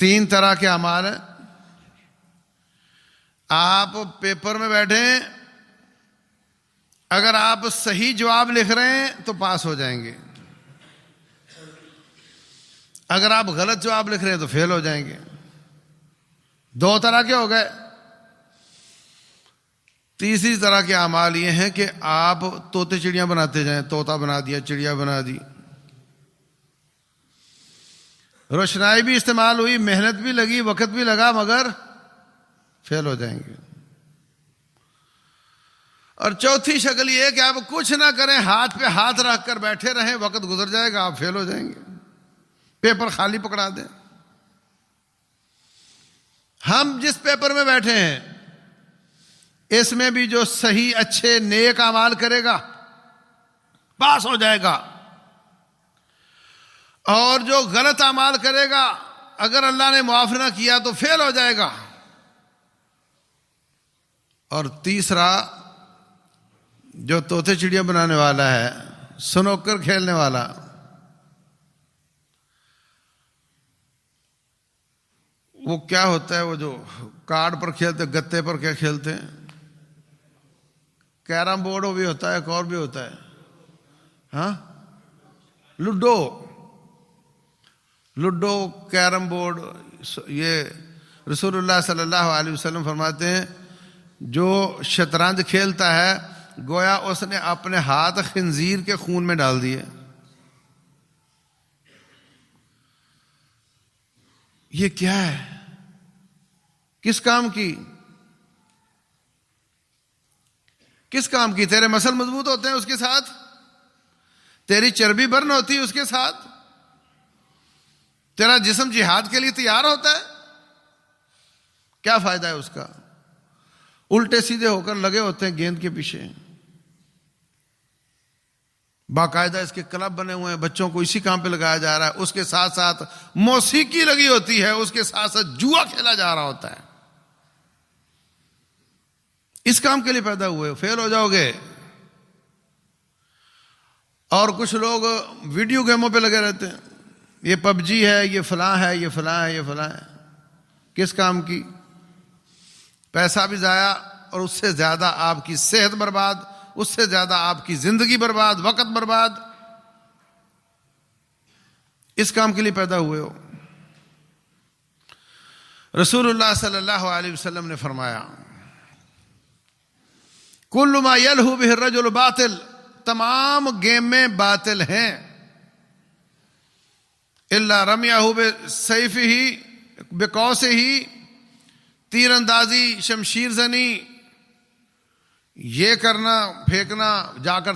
تین طرح کے اعمال ہیں. آپ پیپر میں بیٹھیں، اگر آپ صحیح جواب لکھ رہے ہیں تو پاس ہو جائیں گے، اگر آپ غلط جواب لکھ رہے ہیں تو فیل ہو جائیں گے. دو طرح کے ہو گئے. تیسری طرح کے اعمال یہ ہیں کہ آپ طوطے چڑیاں بناتے جائیں، طوطا بنا دیا، چڑیا بنا دی، روشنائی بھی استعمال ہوئی، محنت بھی لگی، وقت بھی لگا، مگر فیل ہو جائیں گے. اور چوتھی شکل یہ ہے کہ آپ کچھ نہ کریں، ہاتھ پہ ہاتھ رکھ کر بیٹھے رہیں، وقت گزر جائے گا، آپ فیل ہو جائیں گے، پیپر خالی پکڑا دیں. ہم جس پیپر میں بیٹھے ہیں اس میں بھی جو صحیح اچھے نیک اعمال کرے گا پاس ہو جائے گا، اور جو غلط اعمال کرے گا اگر اللہ نے معاف نہ کیا تو فیل ہو جائے گا. اور تیسرا جو طوطے چڑیا بنانے والا ہے، سنوکر کھیلنے والا، وہ کیا ہوتا ہے، وہ جو کارڈ پر کھیلتے، گتے پر کیا کھیلتے ہیں، کیرم بورڈ بھی ہوتا ہے، ایک اور بھی ہوتا ہے، ہاں لوڈو کیرم بورڈ. یہ رسول اللہ صلی اللہ علیہ وسلم فرماتے ہیں جو شطرنج کھیلتا ہے گویا اس نے اپنے ہاتھ خنزیر کے خون میں ڈال دیے. یہ کیا ہے؟ کس کام کی؟ کس کام کی؟ تیرے مسل مضبوط ہوتے ہیں اس کے ساتھ، تیری چربی برن ہوتی ہے اس کے ساتھ، تیرا جسم جہاد کے لیے تیار ہوتا ہے. کیا فائدہ ہے اس کا؟ الٹے سیدھے ہو کر لگے ہوتے ہیں گیند کے پیچھے. باقاعدہ اس کے کلب بنے ہوئے ہیں، بچوں کو اسی کام پہ لگایا جا رہا ہے، اس کے ساتھ ساتھ موسیقی لگی ہوتی ہے، اس کے ساتھ ساتھ جوا کھیلا جا رہا ہوتا ہے. اس کام کے لیے پیدا ہوئے، فیل ہو جاؤ گے. اور کچھ لوگ ویڈیو گیموں پہ لگے رہتے ہیں، یہ پب جی ہے، یہ فلاں ہے، یہ فلاں ہے، یہ فلاں ہے. کس کام کی؟ پیسہ بھی ضائع، اور اس سے زیادہ آپ کی صحت برباد، اس سے زیادہ آپ کی زندگی برباد، وقت برباد. اس کام کے لیے پیدا ہوئے ہو. رسول اللہ صلی اللہ علیہ وسلم نے فرمایا کل ما یلہو بہ الرجل باطل، تمام گیمیں باطل ہیں، الا رمیہ بسیفہ، بقوسہ، تیر اندازی، شمشیر زنی، یہ کرنا، پھینکنا، جا کر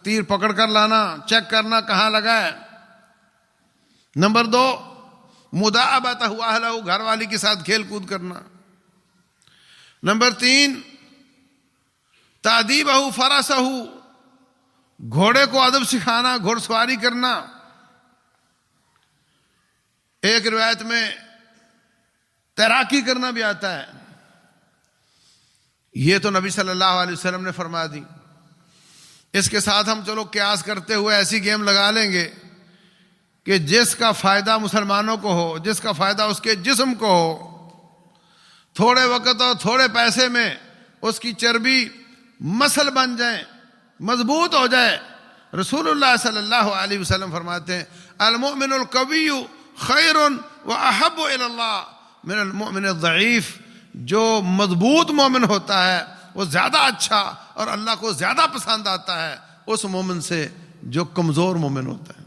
تیر پکڑ کر لانا، چیک کرنا کہاں لگا ہے. نمبر 2 مداعبتہ اہلہ، گھر والی کے ساتھ کھیل کود کرنا. نمبر 3 تادیبہ فرسہ، گھوڑے کو ادب سکھانا، گھوڑ سواری کرنا. ایک روایت میں تیراکی کرنا بھی آتا ہے. یہ تو نبی صلی اللہ علیہ وسلم نے فرما دی. اس کے ساتھ ہم چلو قیاس کرتے ہوئے ایسی گیم لگا لیں گے کہ جس کا فائدہ مسلمانوں کو ہو، جس کا فائدہ اس کے جسم کو ہو، تھوڑے وقت اور تھوڑے پیسے میں اس کی چربی مسل بن جائیں، مضبوط ہو جائے. رسول اللہ صلی اللہ علیہ وسلم فرماتے ہیں المؤمن القوی خیر واحب الی اللہ من المؤمن الضعیف. جو مضبوط مومن ہوتا ہے وہ زیادہ اچھا اور اللہ کو زیادہ پسند آتا ہے اس مومن سے جو کمزور مومن ہوتا ہے.